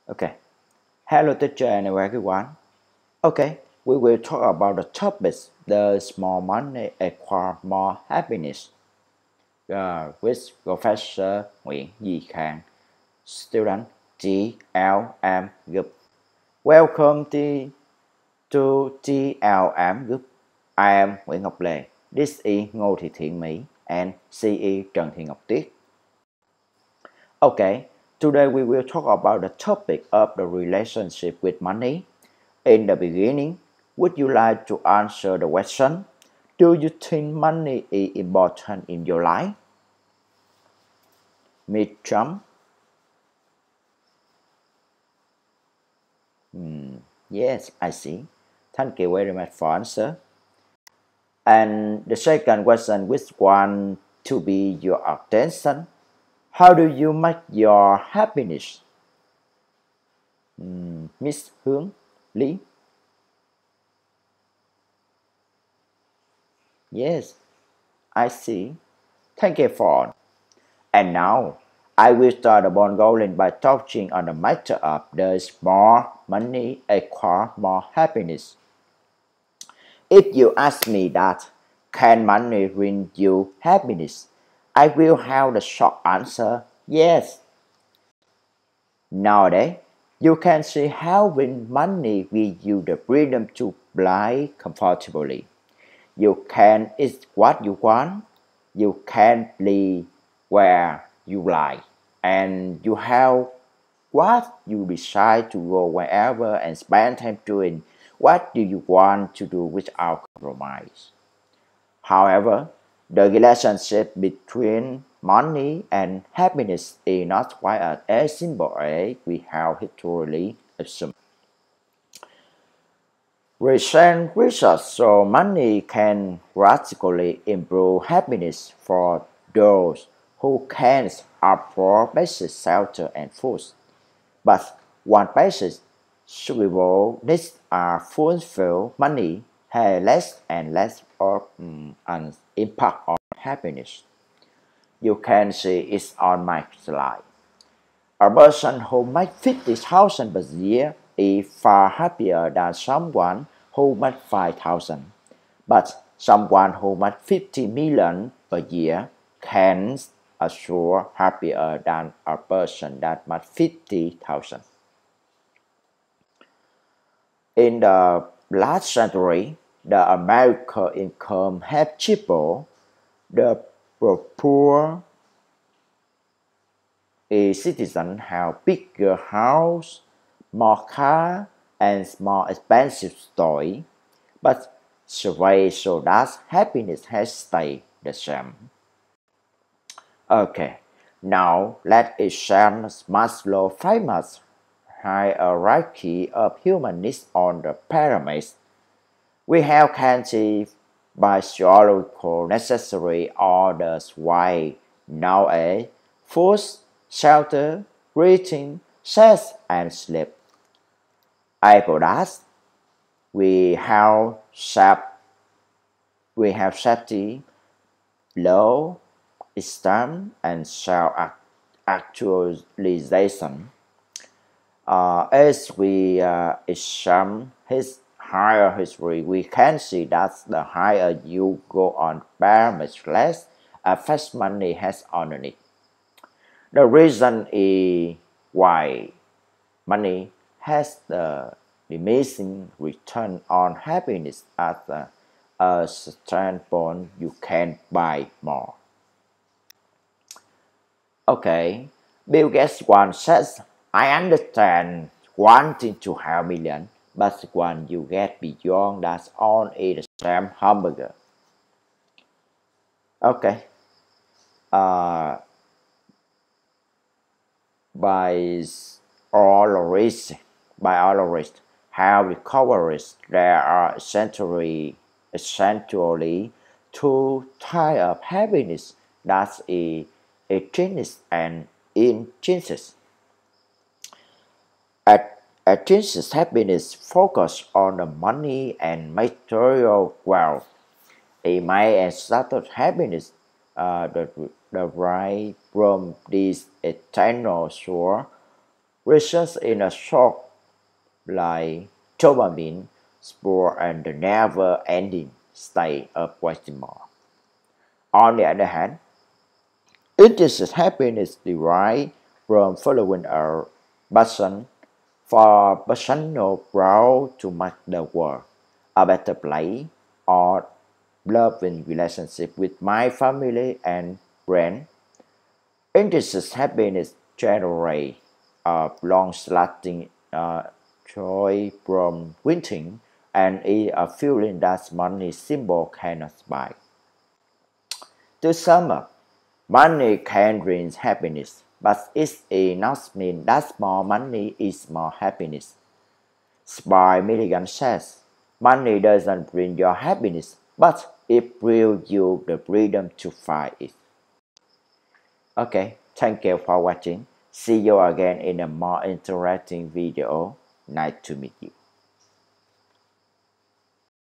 Okay. Hello teacher and everyone. Okay, we will talk about the topics the small money equal more happiness with Professor Nguyễn Duy Khang, student TLM Group. Welcome to TLM Group. I am Nguyễn Ngọc Lê. This is Ngo Thi Thien My and CE Tran Thi Ngoc Tuyet. Okay, today we will talk about the topic of the relationship with money. In the beginning, would you like to answer the question? Do you think money is important in your life? Mid-Trump? Yes, I see. Thank you very much for answer. And the second question, which one to be your attention? How do you make your happiness? Miss Hướng Lý? Yes, I see. Thank you for. And now, I will start the ball rolling by touching on the matter of does more money equal more happiness. If you ask me that, can money bring you happiness? I will have the short answer, yes. Nowadays, you can see how when money gives you the freedom to live comfortably. You can eat what you want, you can live where you like, and you have what you decide to go wherever and spend time doing what do you want to do without compromise. However, the relationship between money and happiness is not quite as simple as we have historically assumed. Recent research shows money can drastically improve happiness for those who can't afford basic shelter and food. But when basic survival needs are fulfilled, money has less and less of an impact on happiness. You can see it on my slide. A person who makes 50,000 per year is far happier than someone who makes 5,000. But someone who makes 50 million per year can assure happier than a person that makes 50,000. In the last century, the American income has tripled. The poor citizens have bigger house, more car, and more expensive toys, but surveys show that happiness has stayed the same. Okay, now let's examine Maslow's famous hierarchy of human needs on the pyramids. We have counted biological necessary orders why nowadays food, shelter, breathing, sex, and sleep. After that, we have safety, love, esteem, and self-actualization. As we examine his higher history, we can see that the higher you go on pyramid, less effect money has on it. The reason is why money has the diminishing return on happiness at a certain point you can buy more. Okay, Bill Gates once says, I understand wanting to have millions, but when you get beyond that, all is the same hamburger. Okay, uh, by biologists have recovered there are essentially two types of happiness, that is intrinsic and intrinsic. Intrinsic happiness focus on the money and material wealth. A may and status happiness the right from this eternal source Results in a short like dopamine spore and the never-ending state of wanting more. On the other hand, intense happiness derived from following a passion for personal growth to make the world a better place or loving relationship with my family and friends. Intense happiness generates a long-lasting joy from winning and is a feeling that money symbol cannot buy. To sum up, money can bring happiness, but it does not mean that more money is more happiness. By Milligan says, money doesn't bring your happiness, but it brings you the freedom to find it. Okay, thank you for watching. See you again in a more interesting video. Nice to meet you.